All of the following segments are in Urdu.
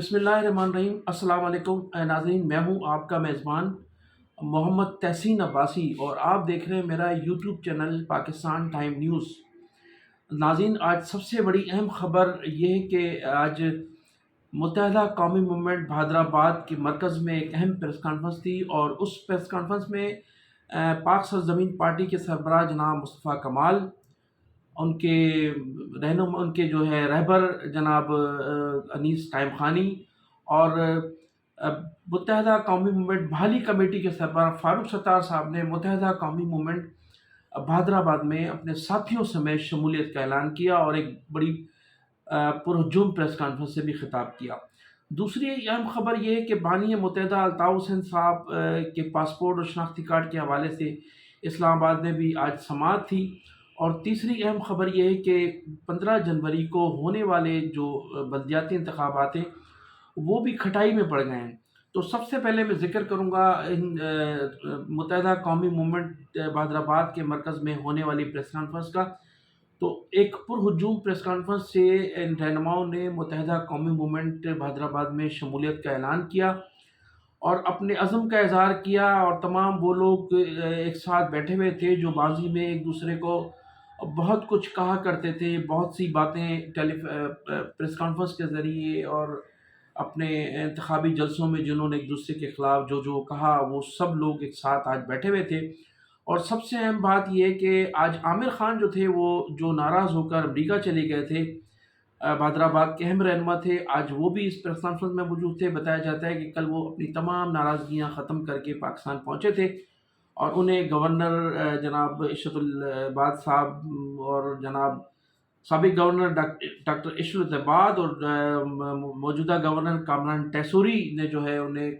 بسم اللہ الرحمن الرحیم۔ السلام علیکم ناظرین، میں ہوں آپ کا میزبان محمد تحسین عباسی اور آپ دیکھ رہے ہیں میرا YouTube channel Pakistan time news. ناظرین، آج سب سے بڑی اہم خبر یہ ہے کہ آج متحدہ قومی موومنٹ بہادرآباد کے مرکز میں ایک اہم پریس کانفرنس تھی، اور اس پریس کانفرنس میں پاک سرزمین پارٹی کے سربراہ جناب مصطفیٰ کمال، ان کے ان کے جو ہے رہبر جناب انیس ٹائم خانی، اور متحدہ قومی موومنٹ بحالی کمیٹی کے سربراہ فاروق ستار صاحب نے متحدہ قومی موومنٹ بہادرآباد میں اپنے ساتھیوں سمیت شمولیت کا اعلان کیا اور ایک بڑی پرہجوم پریس کانفرنس سے بھی خطاب کیا۔ دوسری اہم خبر یہ ہے کہ بانی متحدہ الطاف حسین صاحب کے پاسپورٹ اور شناختی کارڈ کے حوالے سے اسلام آباد میں بھی آج سماعت تھی۔ اور تیسری اہم خبر یہ ہے کہ 15 جنوری کو ہونے والے جو بلدیاتی انتخابات ہیں وہ بھی کھٹائی میں پڑ گئے ہیں۔ تو سب سے پہلے میں ذکر کروں گا متحدہ قومی موومنٹ بہادرآباد کے مرکز میں ہونے والی پریس کانفرنس کا۔ تو ایک پرہجوم پریس کانفرنس سے ان رہنماؤں نے متحدہ قومی موومنٹ بہادرآباد میں شمولیت کا اعلان کیا اور اپنے عزم کا اظہار کیا، اور تمام وہ لوگ ایک ساتھ بیٹھے ہوئے تھے جو ماضی میں ایک دوسرے کو بہت کچھ کہا کرتے تھے، بہت سی باتیں پریس کانفرنس کے ذریعے اور اپنے انتخابی جلسوں میں جنہوں نے ایک دوسرے کے خلاف جو کہا، وہ سب لوگ ایک ساتھ آج بیٹھے ہوئے تھے۔ اور سب سے اہم بات یہ ہے کہ آج عامر خان جو تھے، وہ جو ناراض ہو کر امریکہ چلے گئے تھے، بہادرآباد کے اہم رہنما تھے، آج وہ بھی اس پریس کانفرنس میں موجود تھے۔ بتایا جاتا ہے کہ کل وہ اپنی تمام ناراضگیاں ختم کر کے پاکستان پہنچے تھے، اور انہیں گورنر جناب عشرت العباد صاحب اور جناب سابق گورنر ڈاکٹر عشرت العباد اور موجودہ گورنر کامران ٹیسوری نے جو ہے انہیں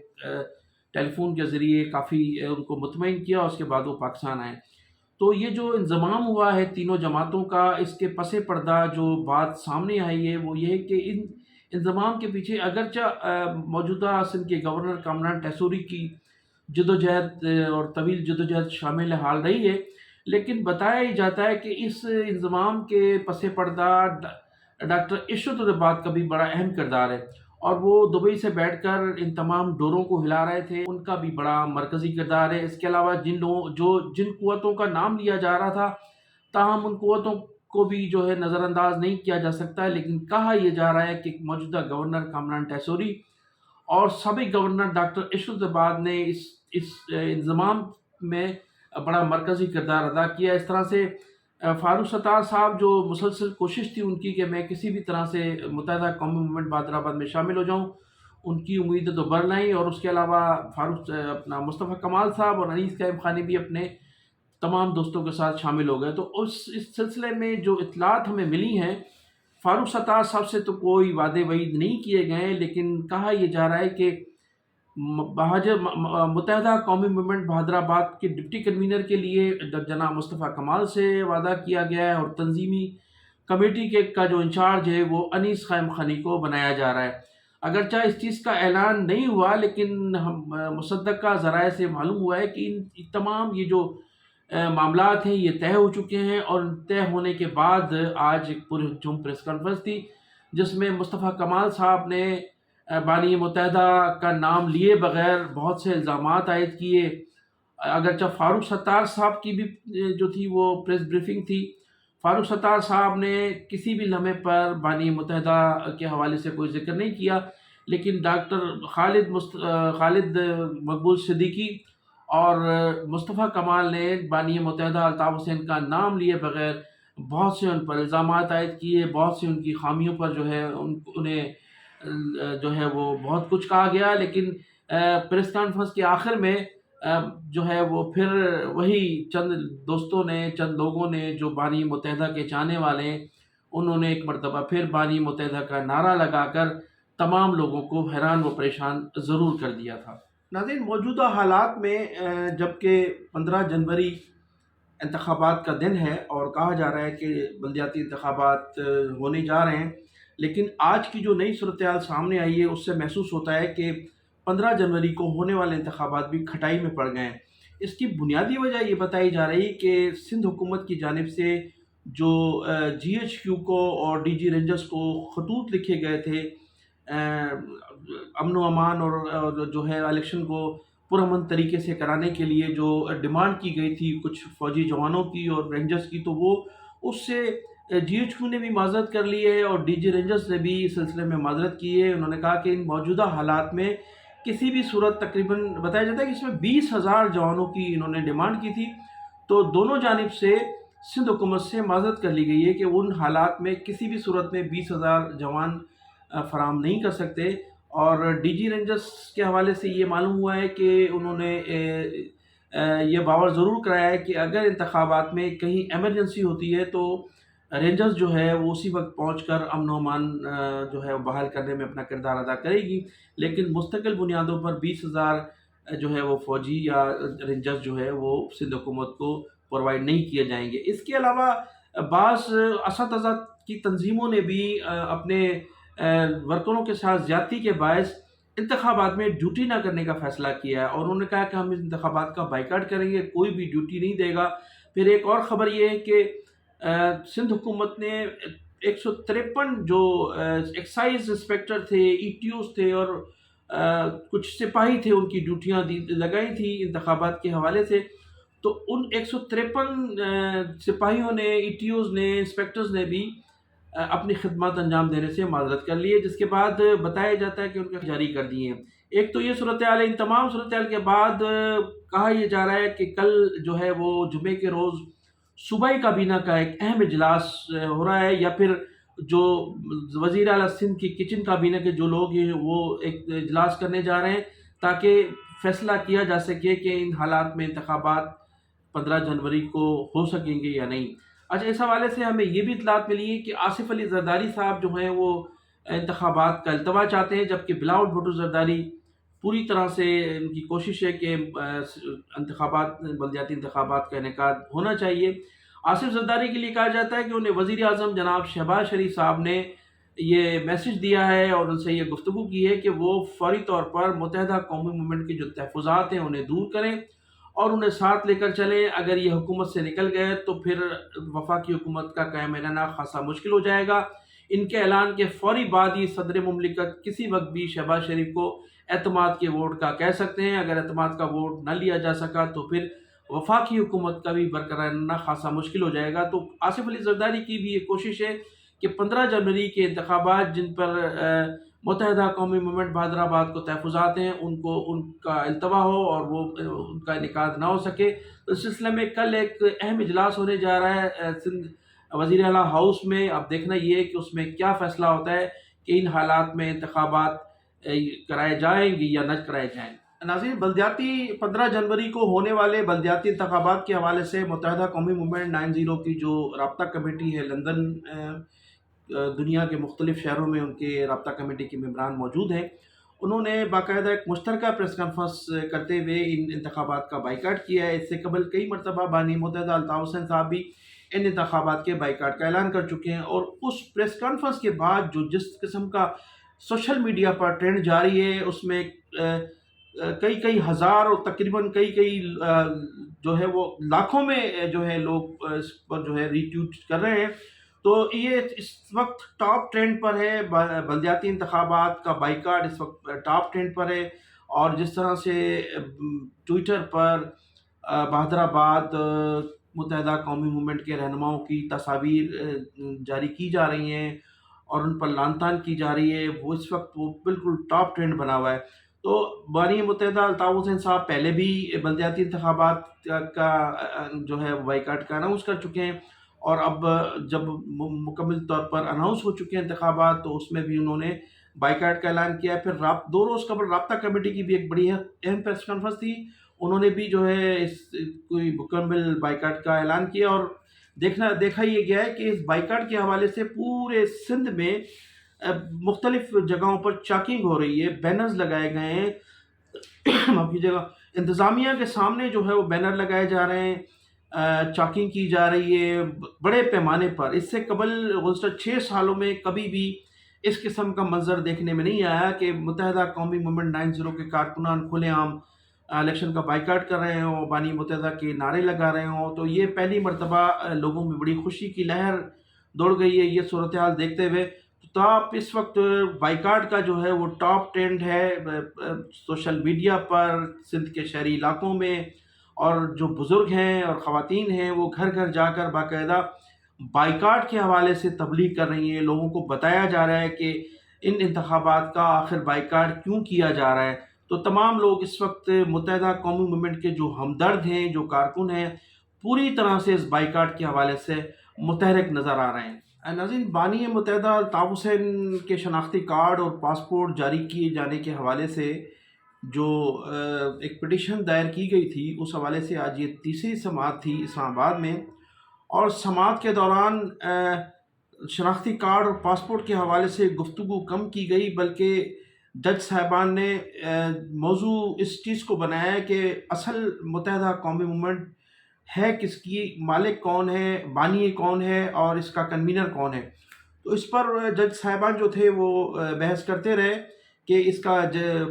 ٹیلی فون کے ذریعے کافی ان کو مطمئن کیا، اور اس کے بعد وہ پاکستان آئے۔ تو یہ جو انضمام ہوا ہے تینوں جماعتوں کا، اس کے پس پردہ جو بات سامنے آئی ہے وہ یہ ہے کہ ان انضمام کے پیچھے اگرچہ موجودہ سندھ کے گورنر کامران ٹیسوری کی جدوجہد اور طویل جدوجہد شامل حال رہی ہے، لیکن بتایا ہی جاتا ہے کہ اس انضمام کے پس پردہ ڈاکٹر عشرت العباد کا بھی بڑا اہم کردار ہے، اور وہ دبئی سے بیٹھ کر ان تمام ڈوروں کو ہلا رہے تھے، ان کا بھی بڑا مرکزی کردار ہے۔ اس کے علاوہ جن قوتوں کا نام لیا جا رہا تھا، تاہم ان قوتوں کو بھی جو ہے نظر انداز نہیں کیا جا سکتا، لیکن کہا یہ جا رہا ہے کہ موجودہ گورنر کامران ٹیسوری اور سابق گورنر ڈاکٹر عشرت العباد نے اس انضمام میں بڑا مرکزی کردار ادا کیا۔ اس طرح سے فاروق ستار صاحب جو مسلسل کوشش تھی ان کی کہ میں کسی بھی طرح سے متحدہ قومی موومنٹ بہادرآباد میں شامل ہو جاؤں، ان کی امیدیں تو بر لائیں، اور اس کے علاوہ اپنا مصطفیٰ کمال صاحب اور انیس ٹائم خانی بھی اپنے تمام دوستوں کے ساتھ شامل ہو گئے۔ تو اس سلسلے میں جو اطلاعات ہمیں ملی ہیں، فاروق ستار صاحب سے تو کوئی وعدے وعید نہیں کیے گئے، لیکن کہا یہ جا رہا ہے کہ متحدہ قومی موومنٹ بہادرآباد کے ڈپٹی کنوینر کے لیے جناب مصطفیٰ کمال سے وعدہ کیا گیا ہے، اور تنظیمی کمیٹی کا جو انچارج ہے وہ انیس قائم خانی کو بنایا جا رہا ہے۔ اگرچہ اس چیز کا اعلان نہیں ہوا، لیکن مصدقہ ذرائع سے معلوم ہوا ہے کہ ان تمام یہ جو معاملات ہیں یہ طے ہو چکے ہیں، اور طے ہونے کے بعد آج ایک پرہجوم پریس کانفرنس تھی جس میں مصطفیٰ کمال صاحب نے بانی متحدہ کا نام لیے بغیر بہت سے الزامات عائد کیے۔ اگرچہ فاروق ستار صاحب کی بھی جو تھی وہ پریس بریفنگ تھی، فاروق ستار صاحب نے کسی بھی لمحے پر بانی متحدہ کے حوالے سے کوئی ذکر نہیں کیا، لیکن ڈاکٹر خالد مقبول صدیقی اور مصطفیٰ کمال نے بانی متحدہ الطاف حسین کا نام لیے بغیر بہت سے ان پر الزامات عائد کیے، بہت سے ان کی خامیوں پر جو ہے انہیں جو ہے وہ بہت کچھ کہا گیا، لیکن پریس کانفرنس کے آخر میں جو ہے وہ پھر وہی چند دوستوں نے، چند لوگوں نے جو بانی متحدہ کے چاہنے والے ہیں، انہوں نے ایک مرتبہ پھر بانی متحدہ کا نعرہ لگا کر تمام لوگوں کو حیران و پریشان ضرور کر دیا تھا۔ ناظرین، موجودہ حالات میں جبکہ 15 جنوری انتخابات کا دن ہے اور کہا جا رہا ہے کہ بلدیاتی انتخابات ہونے جا رہے ہیں، لیکن آج کی جو نئی صورتحال سامنے آئی ہے اس سے محسوس ہوتا ہے کہ 15 جنوری کو ہونے والے انتخابات بھی کھٹائی میں پڑ گئے ہیں۔ اس کی بنیادی وجہ یہ بتائی جا رہی کہ سندھ حکومت کی جانب سے جو GHQ کو اور DG رینجرز کو خطوط لکھے گئے تھے امن و امان اور جو ہے الیکشن کو پرامن طریقے سے کرانے کے لیے جو ڈیمانڈ کی گئی تھی کچھ فوجی جوانوں کی اور رینجرز کی، تو وہ اس سے جی ایچ کیو نے بھی معذرت کر لی ہے اور ڈی جی رینجرز نے بھی اس سلسلے میں معذرت کی ہے۔ انہوں نے کہا کہ ان موجودہ حالات میں کسی بھی صورت، تقریباً بتایا جاتا ہے کہ اس میں 20,000 جوانوں کی انہوں نے ڈیمانڈ کی تھی، تو دونوں جانب سے سندھ حکومت سے معذرت کر لی گئی ہے کہ ان حالات میں کسی بھی صورت میں 20,000 جوان فراہم نہیں کر سکتے۔ اور ڈی جی رینجرز کے حوالے سے یہ معلوم ہوا ہے کہ انہوں نے یہ باور ضرور کرایا ہے کہ اگر انتخابات میں کہیں ایمرجنسی ہوتی ہے تو رینجرز جو ہے وہ اسی وقت پہنچ کر امن و امان جو ہے وہ بحال کرنے میں اپنا کردار ادا کرے گی، لیکن مستقل بنیادوں پر 20,000 جو ہے وہ فوجی یا رینجرز جو ہے وہ سندھ حکومت کو پرووائڈ نہیں کیے جائیں گے۔ اس کے علاوہ بعض اساتذہ کی تنظیموں نے بھی اپنے ورکروں کے ساتھ زیادتی کے باعث انتخابات میں ڈیوٹی نہ کرنے کا فیصلہ کیا ہے، اور انہوں نے کہا کہ ہم اس انتخابات کا بائیکاٹ کریں گے، کوئی بھی ڈیوٹی نہیں دے گا۔ پھر ایک اور خبر یہ ہے کہ سندھ حکومت نے 153 جو ایکسائز انسپیکٹر تھے، ای ٹی اوز تھے اور کچھ سپاہی تھے، ان کی ڈیوٹیاں لگائی تھیں انتخابات کے حوالے سے، تو ان 153 سپاہیوں نے، ای ٹی اوز نے، انسپیکٹرز نے بھی اپنی خدمات انجام دینے سے معذرت کر لی ہے، جس کے بعد بتایا جاتا ہے کہ ان کے جاری کر دیے ہیں۔ ایک تو یہ صورتحال ہے، ان تمام صورتحال کے بعد کہا یہ جا رہا ہے کہ کل جو ہے وہ جمعے کے روز صوبائی کابینہ کا ایک اہم اجلاس ہو رہا ہے، یا پھر جو وزیر اعلیٰ سندھ کی کچن کابینہ کے جو لوگ ہیں وہ ایک اجلاس کرنے جا رہے ہیں تاکہ فیصلہ کیا جا سکے کہ ان حالات میں انتخابات 15 جنوری کو ہو سکیں گے یا نہیں۔ اچھا، اس حوالے سے ہمیں یہ بھی اطلاعات ملی ہے کہ آصف علی زرداری صاحب جو ہیں وہ انتخابات کا التوا چاہتے ہیں، جبکہ بلاول بھٹو زرداری پوری طرح سے ان کی کوشش ہے کہ انتخابات، بلدیاتی انتخابات کا انعقاد ہونا چاہیے۔ آصف زرداری کے لیے کہا جاتا ہے کہ انہیں وزیر اعظم جناب شہباز شریف صاحب نے یہ میسج دیا ہے اور ان سے یہ گفتگو کی ہے کہ وہ فوری طور پر متحدہ قومی موومنٹ کے جو تحفظات ہیں انہیں دور کریں اور انہیں ساتھ لے کر چلیں۔ اگر یہ حکومت سے نکل گئے تو پھر وفاقی حکومت کا قیام رہنا خاصا مشکل ہو جائے گا۔ ان کے اعلان کے فوری بعد ہی صدر مملکت کسی وقت بھی شہباز شریف کو اعتماد کے ووٹ کا کہہ سکتے ہیں۔ اگر اعتماد کا ووٹ نہ لیا جا سکا تو پھر وفاقی حکومت کا بھی برقرار رہنا خاصا مشکل ہو جائے گا۔ تو آصف علی زرداری کی بھی یہ کوشش ہے کہ 15 جنوری کے انتخابات جن پر متحدہ قومی موومنٹ بہادر آباد کو تحفظات ہیں ان کا التوا ہو اور وہ ان کا انعقاد نہ ہو سکے۔ اس سلسلے میں کل ایک اہم اجلاس ہونے جا رہا ہے سندھ وزیر اعلیٰ ہاؤس میں۔ اب دیکھنا یہ ہے کہ اس میں کیا فیصلہ ہوتا ہے کہ ان حالات میں انتخابات کرائے جائیں گے یا نہ کرائے جائیں۔ ناظرین، بلدیاتی 15 جنوری کو ہونے والے بلدیاتی انتخابات کے حوالے سے متحدہ قومی موومنٹ 90 کی جو رابطہ کمیٹی ہے لندن، دنیا کے مختلف شہروں میں ان کے رابطہ کمیٹی کے ممبران موجود ہیں، انہوں نے باقاعدہ ایک مشترکہ پریس کانفرنس کرتے ہوئے ان انتخابات کا بائیکاٹ کیا ہے۔ اس سے قبل کئی مرتبہ بانی متحدہ الطاف حسین صاحب بھی ان انتخابات کے بائیکاٹ کا اعلان کر چکے ہیں، اور اس پریس کانفرنس کے بعد جو جس قسم کا سوشل میڈیا پر ٹرینڈ جاری ہے اس میں کئی ہزار اور تقریباً کئی جو ہے وہ لاکھوں میں جو ہے لوگ اس پر جو ہے ری ٹویٹ کر رہے ہیں۔ تو یہ اس وقت ٹاپ ٹرینڈ پر ہے، بلدیاتی انتخابات کا بائیکاٹ اس وقت ٹاپ ٹرینڈ پر ہے، اور جس طرح سے ٹویٹر پر بہادر آباد متحدہ قومی موومنٹ کے رہنماؤں کی تصاویر جاری کی جا رہی ہیں اور ان پر لعن طعن کی جا رہی ہے، وہ اس وقت وہ بالکل ٹاپ ٹرینڈ بنا ہوا ہے۔ تو بانی متحدہ الطاف حسین صاحب پہلے بھی بلدیاتی انتخابات کا جو ہے بائیکاٹ کا اناؤنس کر چکے ہیں، اور اب جب مکمل طور پر اناؤنس ہو چکے ہیں انتخابات تو اس میں بھی انہوں نے بائیکاٹ کا اعلان کیا ہے۔ پھر 2 روز قبل رابطہ کمیٹی کی بھی ایک بڑی اہم پریس کانفرنس تھی، انہوں نے بھی جو ہے اس کوئی مکمل بائیکاٹ کا اعلان کیا، اور دیکھا یہ گیا ہے کہ اس بائیکاٹ کے حوالے سے پورے سندھ میں مختلف جگہوں پر چاکنگ ہو رہی ہے، بینرز لگائے گئے ہیں، معاف کیجیے گا، انتظامیہ کے سامنے جو ہے وہ بینر لگائے جا رہے ہیں، چاکنگ کی جا رہی ہے بڑے پیمانے پر۔ اس سے قبل گزشتہ 6 سالوں میں کبھی بھی اس قسم کا منظر دیکھنے میں نہیں آیا کہ متحدہ قومی موومنٹ 90 کے کارکنان کھلے عام الیکشن کا بائیکاٹ کر رہے ہوں، بانی متحدہ کے نعرے لگا رہے ہوں۔ تو یہ پہلی مرتبہ لوگوں میں بڑی خوشی کی لہر دوڑ گئی ہے یہ صورتحال دیکھتے ہوئے۔ تو آپ اس وقت بائیکاٹ کا جو ہے وہ ٹاپ ٹرینڈ ہے سوشل میڈیا پر، سندھ کے شہری علاقوں میں، اور جو بزرگ ہیں اور خواتین ہیں وہ گھر گھر جا کر باقاعدہ بائیکاٹ کے حوالے سے تبلیغ کر رہی ہیں. لوگوں کو بتایا جا رہا ہے کہ ان انتخابات کا آخر بائیکاٹ کیوں کیا جا رہا ہے. تو تمام لوگ اس وقت متحدہ قومی موومنٹ کے جو ہمدرد ہیں، جو کارکن ہیں، پوری طرح سے اس بائیکاٹ کے حوالے سے متحرک نظر آ رہے ہیں. ناظرین، بانی متحدہ الطاف حسین کے شناختی کارڈ اور پاسپورٹ جاری کیے جانے کے حوالے سے جو ایک پٹیشن دائر کی گئی تھی، اس حوالے سے آج یہ تیسری سماعت تھی اسلام آباد میں. اور سماعت کے دوران شناختی کارڈ اور پاسپورٹ کے حوالے سے گفتگو کم کی گئی، بلکہ جج صاحبان نے موضوع اس چیز کو بنایا ہے کہ اصل متحدہ قومی موومنٹ ہے کس کی، مالک کون ہے، بانی کون ہے، اور اس کا کنوینر کون ہے. تو اس پر جج صاحبان جو تھے وہ بحث کرتے رہے کہ اس کا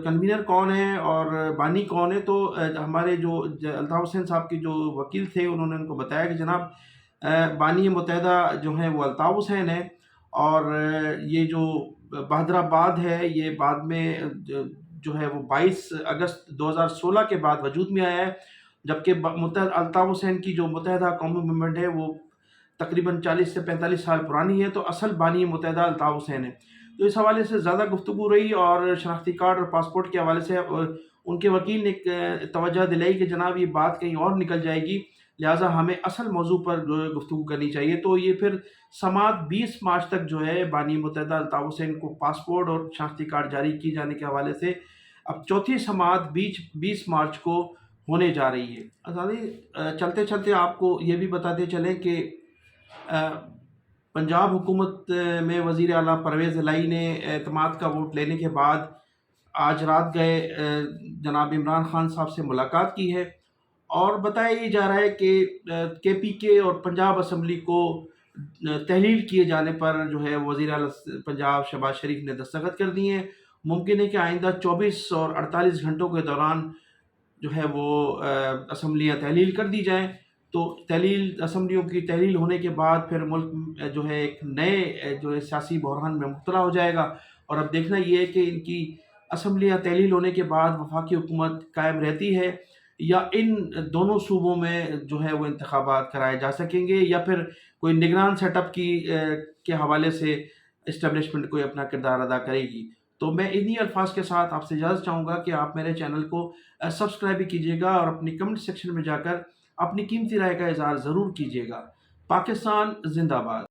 کنوینر کون ہے اور بانی کون ہے. تو ہمارے جو الطاف حسین صاحب کے جو وکیل تھے انہوں نے ان کو بتایا کہ جناب بانی متحدہ جو ہیں وہ الطاف حسین ہے، اور یہ جو بہادر آباد ہے یہ بعد میں جو ہے وہ 22 اگست 2016 کے بعد وجود میں آیا ہے، جبکہ الطاف حسین کی جو متحدہ قومی موومنٹ ہے وہ تقریباً 40 سے 45 سال پرانی ہے. تو اصل بانی متحدہ الطاف حسین ہے. تو اس حوالے سے زیادہ گفتگو رہی، اور شناختی کارڈ اور پاسپورٹ کے حوالے سے ان کے وکیل نے توجہ دلائی کہ جناب یہ بات کہیں اور نکل جائے گی، لہٰذا ہمیں اصل موضوع پر جو ہے گفتگو کرنی چاہیے. تو یہ پھر سماعت 20 مارچ تک جو ہے بانی متحدہ الطاف حسین کو پاسپورٹ اور شناختی کارڈ جاری کیے جانے کے حوالے سے اب چوتھی سماعت 20 مارچ کو ہونے جا رہی ہے. چلتے چلتے آپ کو یہ بھی بتاتے چلیں کہ پنجاب حکومت میں وزیر اعلیٰ پرویز الہی نے اعتماد کا ووٹ لینے کے بعد آج رات گئے جناب عمران خان صاحب سے ملاقات کی ہے، اور بتایا یہ جا رہا ہے کہ پی کے اور پنجاب اسمبلی کو تحلیل کیے جانے پر جو ہے وزیر اعلیٰ پنجاب شہباز شریف نے دستخط کر دیے ہیں. ممکن ہے کہ آئندہ 24 اور 48 گھنٹوں کے دوران جو ہے وہ اسمبلیاں تحلیل کر دی جائیں. تو اسمبلیوں کی تحلیل ہونے کے بعد پھر ملک جو ہے ایک نئے جو ہے سیاسی بحران میں مبتلا ہو جائے گا. اور اب دیکھنا یہ ہے کہ ان کی اسمبلیاں تحلیل ہونے کے بعد وفاقی حکومت قائم رہتی ہے، یا ان دونوں صوبوں میں جو ہے وہ انتخابات کرائے جا سکیں گے، یا پھر کوئی نگران سیٹ اپ کے حوالے سے اسٹیبلشمنٹ کوئی اپنا کردار ادا کرے گی. تو میں انہی الفاظ کے ساتھ آپ سے اجازت چاہوں گا کہ آپ میرے چینل کو سبسکرائب بھی کیجیے گا، اور اپنی کمنٹ سیکشن میں جا کر اپنی قیمتی رائے کا اظہار ضرور کیجیے گا. پاکستان زندہ باد.